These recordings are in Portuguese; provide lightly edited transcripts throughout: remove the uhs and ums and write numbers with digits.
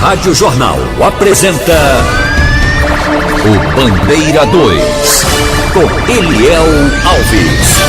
Rádio Jornal apresenta o Bandeira 2, com Eliel Alves.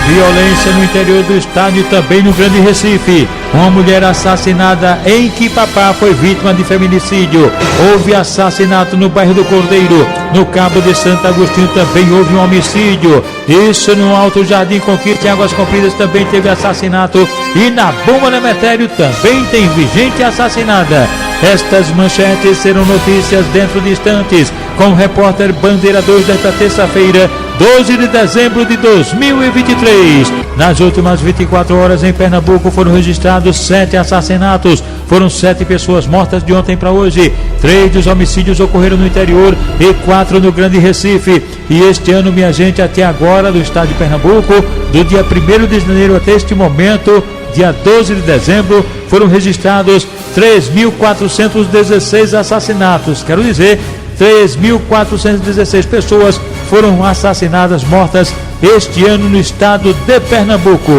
Violência no interior do estado e também no Grande Recife. Uma mulher assassinada em Quipapá foi vítima de feminicídio. Houve assassinato no bairro do Cordeiro. No Cabo de Santo Agostinho também houve um homicídio. Isso no Alto Jardim Conquista, em Águas Compridas, também teve assassinato. E na Bomba Nemetério também tem gente assassinada. Estas manchetes serão notícias dentro de instantes, com o repórter Bandeira 2 desta terça-feira, 12 de dezembro de 2023. Nas últimas 24 horas em Pernambuco foram registrados 7 assassinatos. Foram 7 pessoas mortas de ontem para hoje. 3 dos homicídios ocorreram no interior e 4 no Grande Recife. E este ano, minha gente, até agora, do estado de Pernambuco, do dia 1º de janeiro até este momento, dia 12 de dezembro, foram registrados 3.416 assassinatos. Quero dizer, 3.416 pessoas foram assassinadas, mortas este ano no estado de Pernambuco.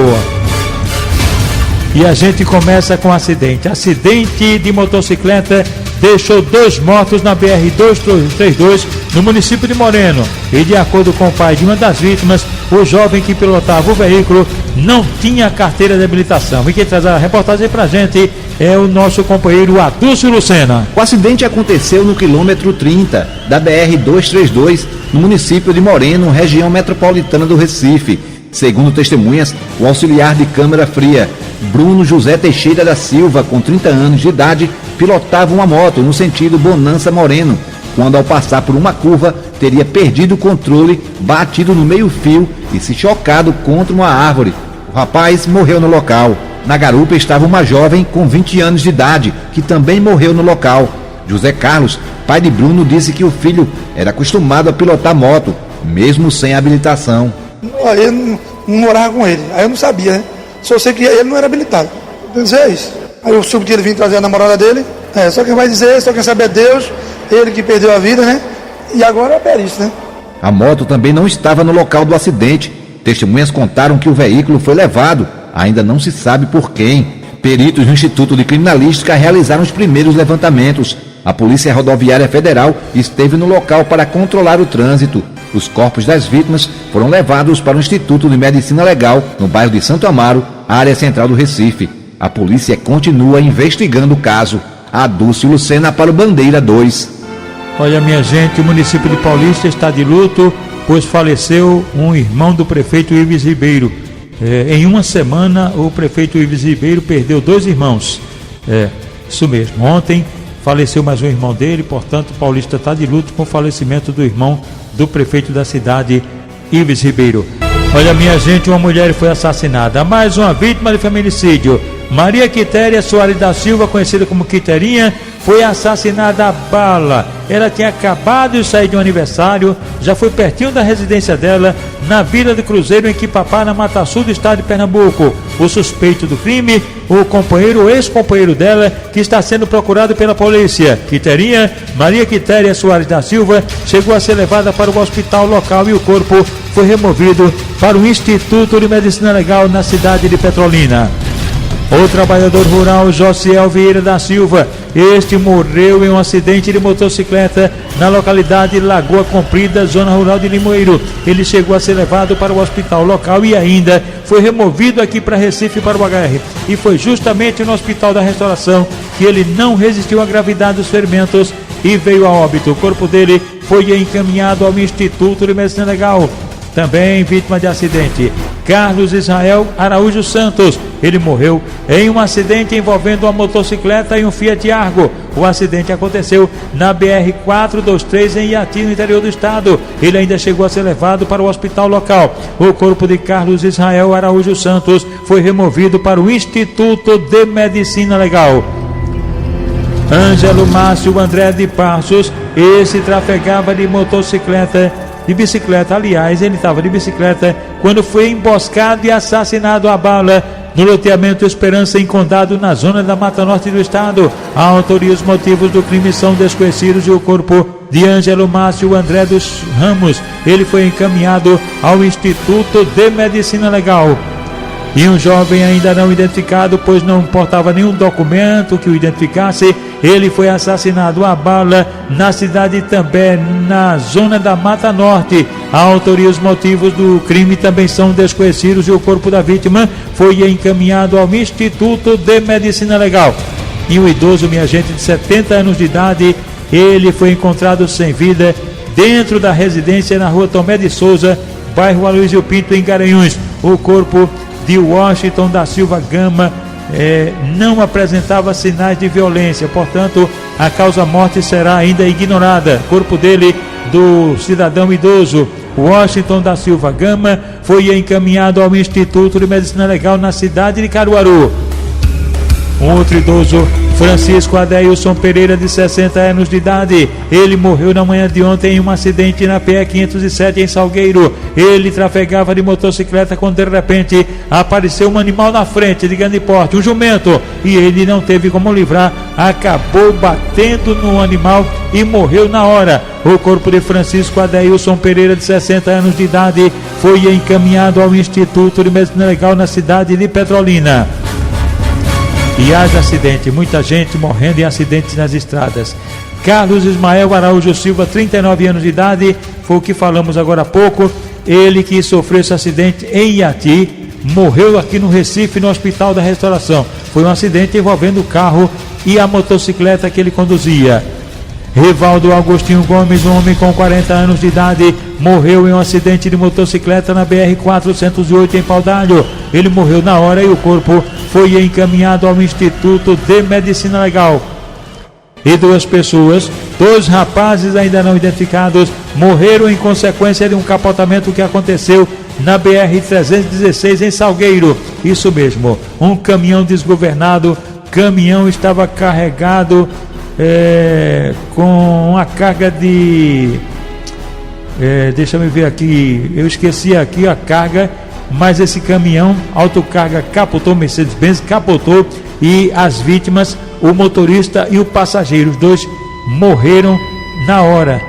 E a gente começa com acidente. Acidente de motocicleta deixou 2 mortos na BR-232 no município de Moreno. E de acordo com o pai de uma das vítimas, o jovem que pilotava o veículo não tinha carteira de habilitação. E quem traz a reportagem pra gente é o nosso companheiro Adúcio Lucena. O acidente aconteceu no quilômetro 30 da BR-232, no município de Moreno, região metropolitana do Recife. Segundo testemunhas, o auxiliar de câmara fria, Bruno José Teixeira da Silva, com 30 anos de idade, pilotava uma moto no sentido Bonança Moreno, quando ao passar por uma curva, teria perdido o controle, batido no meio-fio e se chocado contra uma árvore. O rapaz morreu no local. Na garupa estava uma jovem com 20 anos de idade, que também morreu no local. José Carlos, pai de Bruno, disse que o filho era acostumado a pilotar moto, mesmo sem habilitação. Eu não morava com ele, aí eu não sabia, né? Só sei que ele não era habilitado. Pensei, é isso. Aí eu soube que ele vinha trazer a namorada dele. Só quem vai dizer, só quem sabe é Deus, ele que perdeu a vida, né? E agora é perícia, né? A moto também não estava no local do acidente. Testemunhas contaram que o veículo foi levado. Ainda não se sabe por quem. Peritos do Instituto de Criminalística realizaram os primeiros levantamentos. A Polícia Rodoviária Federal esteve no local para controlar o trânsito. Os corpos das vítimas foram levados para o Instituto de Medicina Legal, no bairro de Santo Amaro, área central do Recife. A polícia continua investigando o caso. Adúcio Lucena para o Bandeira 2. Olha, minha gente, o município de Paulista está de luto, pois faleceu um irmão do prefeito Ives Ribeiro. Em uma semana, o prefeito Ives Ribeiro perdeu 2 irmãos. Isso mesmo. Ontem faleceu mais um irmão dele, portanto, Paulista está de luto com o falecimento do irmão do prefeito da cidade, Ives Ribeiro. Olha, minha gente, uma mulher foi assassinada. Mais uma vítima de feminicídio. Maria Quitéria Soares da Silva, conhecida como Quiterinha, foi assassinada a bala. Ela tinha acabado de sair de um aniversário, já foi pertinho da residência dela, na Vila do Cruzeiro, em Quipapá, na Mata Sul do estado de Pernambuco. O suspeito do crime, o ex-companheiro dela, que está sendo procurado pela polícia. Quiterinha, Maria Quitéria Soares da Silva, chegou a ser levada para o hospital local e o corpo foi removido para o Instituto de Medicina Legal na cidade de Petrolina. O trabalhador rural Josiel Vieira da Silva, este morreu em um acidente de motocicleta na localidade Lagoa Comprida, zona rural de Limoeiro. Ele chegou a ser levado para o hospital local e ainda foi removido aqui para Recife, para o HR. E foi justamente no Hospital da Restauração que ele não resistiu à gravidade dos ferimentos e veio a óbito. O corpo dele foi encaminhado ao Instituto de Medicina Legal. Também vítima de acidente, Carlos Israel Araújo Santos. Ele morreu em um acidente envolvendo uma motocicleta e um Fiat Argo. O acidente aconteceu na BR-423 em Iati, no interior do estado. Ele ainda chegou a ser levado para o hospital local. O corpo de Carlos Israel Araújo Santos foi removido para o Instituto de Medicina Legal. Ângelo Márcio André de Passos, esse trafegava de bicicleta, aliás, ele estava de bicicleta quando foi emboscado e assassinado a bala no loteamento Esperança em Condado, na zona da Mata Norte do estado. A autoria e os motivos do crime são desconhecidos e o corpo de Ângelo Márcio André dos Ramos, ele foi encaminhado ao Instituto de Medicina Legal. e um jovem ainda não identificado, pois não portava nenhum documento que o identificasse. Ele foi assassinado a bala na cidade de Itambé, na zona da Mata Norte. A autoria e os motivos do crime também são desconhecidos e o corpo da vítima foi encaminhado ao Instituto de Medicina Legal. E um idoso, minha gente, de 70 anos de idade, ele foi encontrado sem vida dentro da residência na rua Tomé de Souza, bairro Aloysio Pinto, em Garanhuns. O corpo de Washington da Silva Gama não apresentava sinais de violência, portanto a causa-morte será ainda ignorada. O corpo dele, do cidadão idoso Washington da Silva Gama, foi encaminhado ao Instituto de Medicina Legal na cidade de Caruaru. Um outro idoso, Francisco Adeilson Pereira, de 60 anos de idade, ele morreu na manhã de ontem em um acidente na PE 507 em Salgueiro. Ele trafegava de motocicleta quando de repente apareceu um animal na frente de grande porte, um jumento, e ele não teve como livrar, acabou batendo no animal e morreu na hora. O corpo de Francisco Adeilson Pereira, de 60 anos de idade, foi encaminhado ao Instituto de Medicina Legal na cidade de Petrolina. E haja acidente, muita gente morrendo em acidentes nas estradas. Carlos Ismael Araújo Silva, 39 anos de idade, foi o que falamos agora há pouco. Ele que sofreu esse acidente em Iati, morreu aqui no Recife, no Hospital da Restauração. Foi um acidente envolvendo o carro e a motocicleta que ele conduzia. Rivaldo Agostinho Gomes, um homem com 40 anos de idade, morreu em um acidente de motocicleta na BR-408 em Paudalho. Ele morreu na hora e o corpo foi encaminhado ao Instituto de Medicina Legal. E duas pessoas, dois rapazes ainda não identificados, morreram em consequência de um capotamento que aconteceu na BR-316 em Salgueiro. Isso mesmo, um caminhão desgovernado, caminhão estava carregado com uma carga de deixa eu ver aqui, eu esqueci aqui a carga, mas esse caminhão autocarga capotou, Mercedes-Benz capotou, e as vítimas, o motorista e o passageiro, os dois morreram na hora.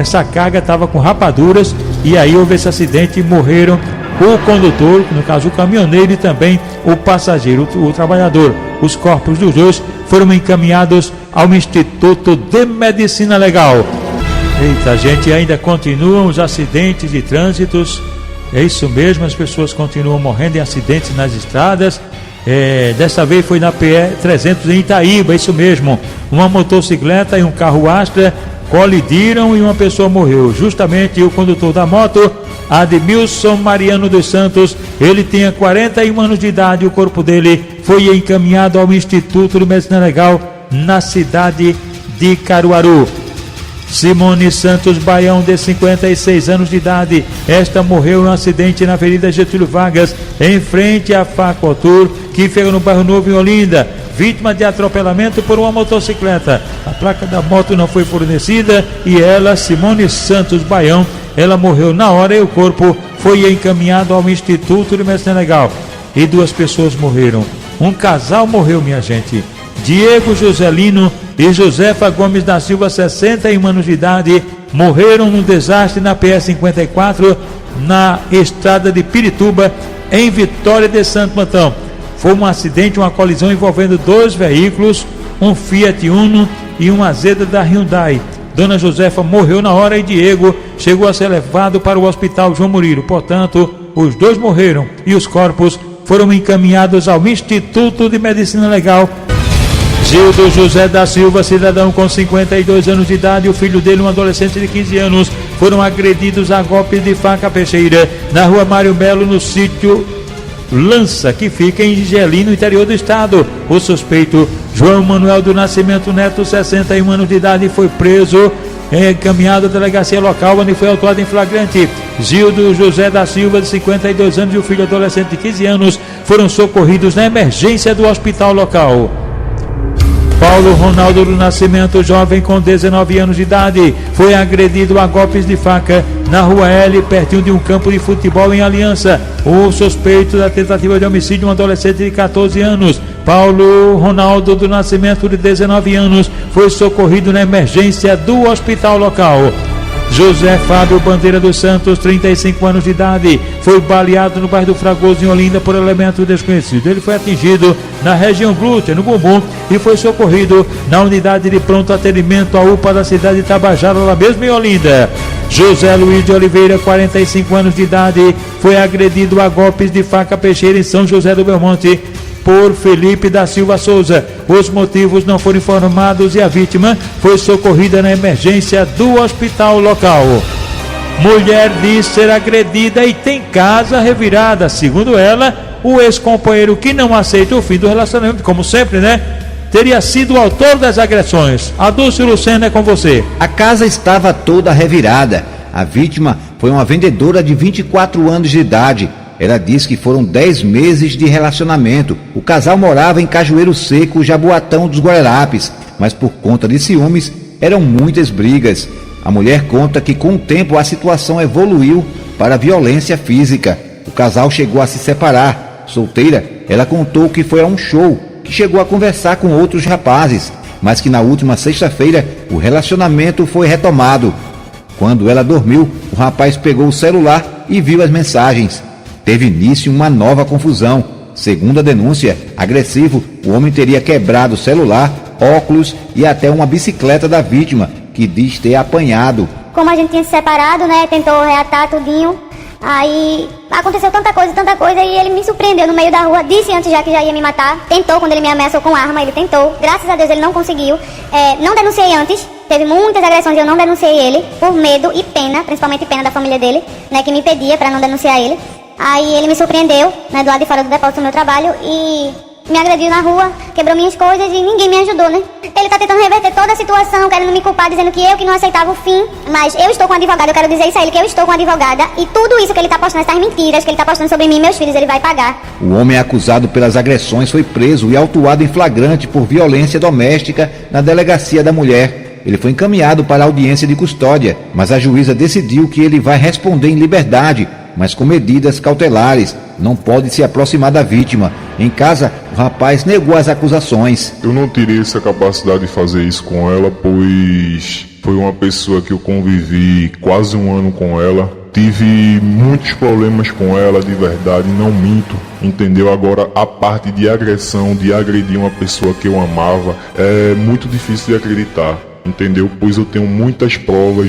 Essa carga estava com rapaduras e aí houve esse acidente e morreram o condutor, no caso o caminhoneiro, e também o passageiro, o trabalhador. Os corpos dos dois foram encaminhados ao Instituto de Medicina Legal. Eita, gente, ainda continuam os acidentes de trânsitos. É isso mesmo, as pessoas continuam morrendo em acidentes nas estradas. Dessa vez foi na PE 300 em Itaíba, isso mesmo. Uma motocicleta e um carro Astra colidiram e uma pessoa morreu. Justamente o condutor da moto, Admilson Mariano dos Santos, ele tinha 41 anos de idade. O corpo dele foi encaminhado ao Instituto de Medicina Legal na cidade de Caruaru. Simone Santos Baião, de 56 anos de idade, esta morreu em um acidente na Avenida Getúlio Vargas, em frente à Facotur, que fica no bairro Novo em Olinda, vítima de atropelamento por uma motocicleta. A placa da moto não foi fornecida e ela, Simone Santos Baião, ela morreu na hora e o corpo foi encaminhado ao Instituto de Medicina Legal. E duas pessoas morreram. Um casal morreu, minha gente. Diego Joselino e Josefa Gomes da Silva, 61 anos de idade, morreram num desastre na PS54, na estrada de Pirituba, em Vitória de Santo Antão. Foi um acidente, uma colisão envolvendo dois veículos, um Fiat Uno e uma Zeda da Hyundai. Dona Josefa morreu na hora e Diego chegou a ser levado para o Hospital João Murilo. Portanto, os dois morreram e os corpos foram encaminhados ao Instituto de Medicina Legal. Gildo José da Silva, cidadão com 52 anos de idade, e o filho dele, um adolescente de 15 anos, foram agredidos a golpes de faca peixeira na rua Mário Melo, no sítio Lança, que fica em Geli, no interior do estado. O suspeito, João Manuel do Nascimento Neto, 61 anos de idade, foi preso, encaminhado à delegacia local, onde foi autuado em flagrante. Gildo José da Silva, de 52 anos, e o filho adolescente de 15 anos foram socorridos na emergência do hospital local. Paulo Ronaldo do Nascimento, jovem com 19 anos de idade, foi agredido a golpes de faca na rua L, pertinho de um campo de futebol em Aliança. O suspeito da tentativa de homicídio, um adolescente de 14 anos, Paulo Ronaldo do Nascimento, de 19 anos, foi socorrido na emergência do hospital local. José Fábio Bandeira dos Santos, 35 anos de idade, foi baleado no bairro do Fragoso, em Olinda, por elemento desconhecido. Ele foi atingido na região glútea, no bumbum, e foi socorrido na unidade de pronto atendimento, a UPA da cidade de Tabajara, lá mesmo em Olinda. José Luiz de Oliveira, 45 anos de idade, foi agredido a golpes de faca peixeira em São José do Belmonte por Felipe da Silva Souza. Os motivos não foram informados e a vítima foi socorrida na emergência do hospital local. Mulher diz ser agredida e tem casa revirada. Segundo ela, o ex-companheiro, que não aceita o fim do relacionamento, como sempre, né, teria sido o autor das agressões. Adúlcio Lucena, é com você. A casa estava toda revirada. A vítima foi uma vendedora de 24 anos de idade. Ela diz que foram 10 meses de relacionamento. O casal morava em Cajueiro Seco, Jaboatão dos Guararapes, mas por conta de ciúmes, eram muitas brigas. A mulher conta que com o tempo a situação evoluiu para violência física. O casal chegou a se separar. Solteira, ela contou que foi a um show, que chegou a conversar com outros rapazes, mas que na última sexta-feira o relacionamento foi retomado. Quando ela dormiu, o rapaz pegou o celular e viu as mensagens. Teve início uma nova confusão. Segundo a denúncia, agressivo, o homem teria quebrado o celular, óculos e até uma bicicleta da vítima, que diz ter apanhado. Como a gente tinha se separado, né, tentou reatar tudinho, aí aconteceu tanta coisa e ele me surpreendeu no meio da rua, disse antes já que já ia me matar, tentou quando ele me ameaçou com arma, ele tentou, graças a Deus ele não conseguiu, não denunciei antes, teve muitas agressões e eu não denunciei ele, por medo e pena, principalmente pena da família dele, né, que me pedia para não denunciar ele. Aí ele me surpreendeu, né, do lado de fora do depósito do meu trabalho e me agrediu na rua, quebrou minhas coisas e ninguém me ajudou, né? Ele tá tentando reverter toda a situação, querendo me culpar, dizendo que eu que não aceitava o fim. Mas eu estou com um advogado, eu quero dizer isso a ele, que eu estou com uma advogada e tudo isso que ele tá postando, essas mentiras que ele tá postando sobre mim e meus filhos, ele vai pagar. O homem acusado pelas agressões foi preso e autuado em flagrante por violência doméstica na delegacia da mulher. Ele foi encaminhado para a audiência de custódia, mas a juíza decidiu que ele vai responder em liberdade, mas com medidas cautelares. Não pode se aproximar da vítima. Em casa, o rapaz negou as acusações. Eu não teria essa capacidade de fazer isso com ela, pois foi uma pessoa que eu convivi quase um ano com ela. Tive muitos problemas com ela, de verdade, não minto, entendeu? Agora, a parte de agressão, de agredir uma pessoa que eu amava, é muito difícil de acreditar. Entendeu? Pois eu tenho muitas provas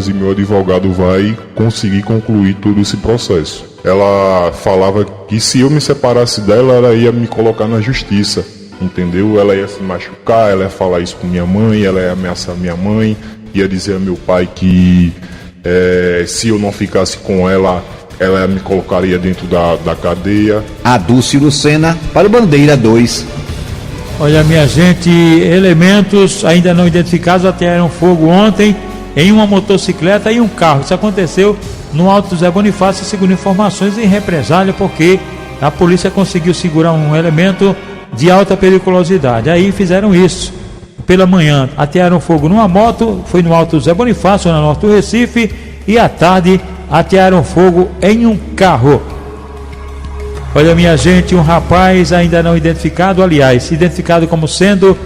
e meu advogado vai conseguir concluir todo esse processo. Ela falava que se eu me separasse dela, ela ia me colocar na justiça, entendeu? Ela ia se machucar, ela ia falar isso com minha mãe, ela ia ameaçar minha mãe, ia dizer a meu pai que se eu não ficasse com ela, ela me colocaria dentro da cadeia. Adúlcio Lucena para o Bandeira 2. Olha, minha gente, elementos ainda não identificados atearam fogo ontem em uma motocicleta e um carro. Isso aconteceu no Alto Zé Bonifácio, segundo informações, em represália, porque a polícia conseguiu segurar um elemento de alta periculosidade. Aí fizeram isso. Pela manhã, atearam fogo numa moto, foi no Alto Zé Bonifácio, na norte do Recife, e à tarde atearam fogo em um carro. Olha, minha gente, um rapaz ainda não identificado, aliás, identificado como sendo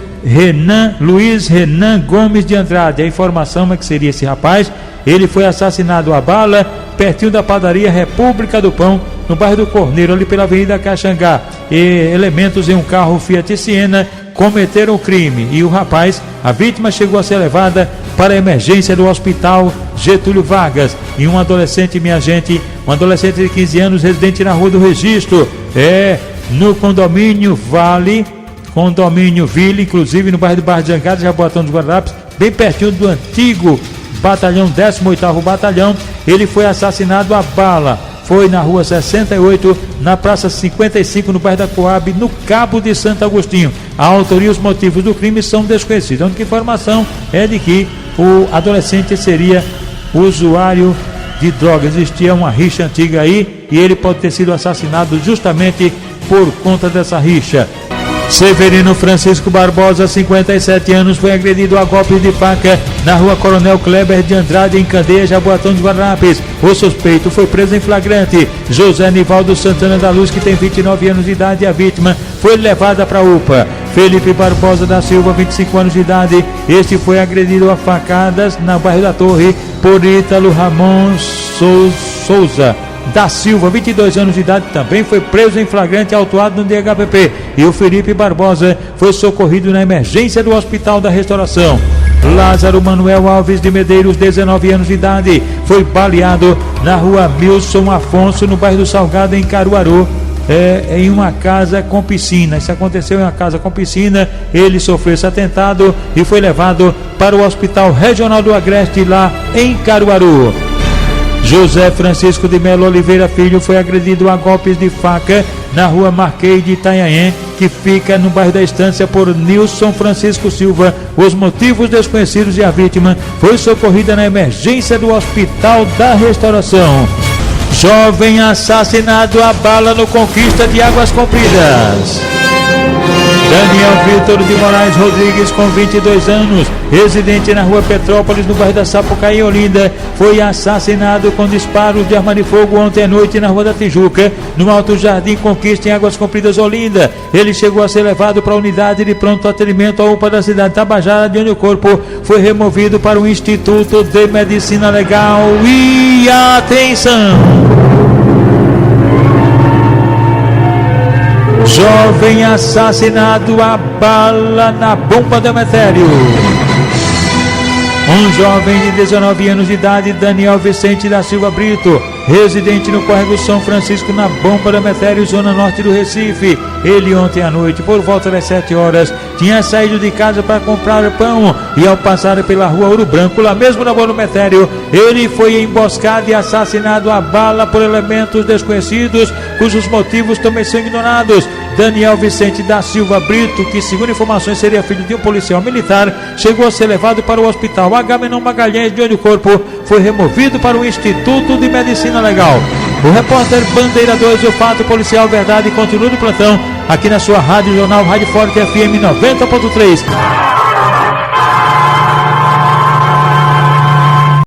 Luiz Renan Gomes de Andrade. A informação é que seria esse rapaz. Ele foi assassinado a bala pertinho da padaria República do Pão, no bairro do Corneiro, ali pela Avenida Caxangá. E elementos em um carro Fiat Siena cometeram o crime e o rapaz, a vítima, chegou a ser levada para a emergência do hospital Getúlio Vargas. E um adolescente, minha gente, um adolescente de 15 anos, residente na Rua do Registro, no condomínio Ville, inclusive no bairro do Barra de Jangada, Jaboatão dos Guararapes, bem pertinho do antigo batalhão, 18º Batalhão. Ele foi assassinado a bala. Foi na rua 68, na praça 55, no bairro da Coab, no Cabo de Santo Agostinho. A autoria e os motivos do crime são desconhecidos. A única informação é de que o adolescente seria usuário de drogas. Existia uma rixa antiga aí e ele pode ter sido assassinado justamente por conta dessa rixa. Severino Francisco Barbosa, 57 anos, foi agredido a golpes de faca na rua Coronel Kleber de Andrade, em Candeia, Jaboatão dos Guararapes. O suspeito foi preso em flagrante. José Nivaldo Santana da Luz, que tem 29 anos de idade, e a vítima foi levada para a UPA. Felipe Barbosa da Silva, 25 anos de idade. Este foi agredido a facadas na bairro da Torre por Ítalo Ramon Souza da Silva, 22 anos de idade, também foi preso em flagrante, autuado no DHPP. E o Felipe Barbosa foi socorrido na emergência do Hospital da Restauração. Lázaro Manuel Alves de Medeiros, 19 anos de idade, foi baleado na rua Milson Afonso, no bairro do Salgado, em Caruaru, em uma casa com piscina. Isso aconteceu em uma casa com piscina. Ele sofreu esse atentado e foi levado para o Hospital Regional do Agreste, lá em Caruaru. José Francisco de Melo Oliveira Filho foi agredido a golpes de faca na rua Marquês de Itanhaém, que fica no bairro da Estância, por Nilson Francisco Silva. Os motivos desconhecidos e a vítima foi socorrida na emergência do Hospital da Restauração. Jovem assassinado a bala no Conquista de Águas Compridas. Daniel Vitor de Moraes Rodrigues, com 22 anos, residente na rua Petrópolis, no bairro da Sapucaí, em Olinda, foi assassinado com disparos de arma de fogo ontem à noite na rua da Tijuca, no Alto Jardim Conquista, em Águas Compridas, Olinda. Ele chegou a ser levado para a unidade de pronto atendimento à UPA da cidade de Tabajara, de onde o corpo foi removido para o Instituto de Medicina Legal. E atenção! Jovem assassinado a bala na bomba Demetério. Um jovem de 19 anos de idade, Daniel Vicente da Silva Brito, residente no córrego São Francisco, na bomba Demetério, zona norte do Recife. Ele ontem à noite, por volta das 7 horas, tinha saído de casa para comprar pão e, ao passar pela rua Ouro Branco, lá mesmo na bomba Demetério, ele foi emboscado e assassinado a bala por elementos desconhecidos, cujos motivos também são ignorados. Daniel Vicente da Silva Brito, que segundo informações seria filho de um policial militar, chegou a ser levado para o Hospital Agamenon Magalhães, de onde o corpo foi removido para o Instituto de Medicina Legal. O repórter Bandeira 2, o fato policial verdade, continua no plantão aqui na sua Rádio Jornal Rádio Forte FM 90.3.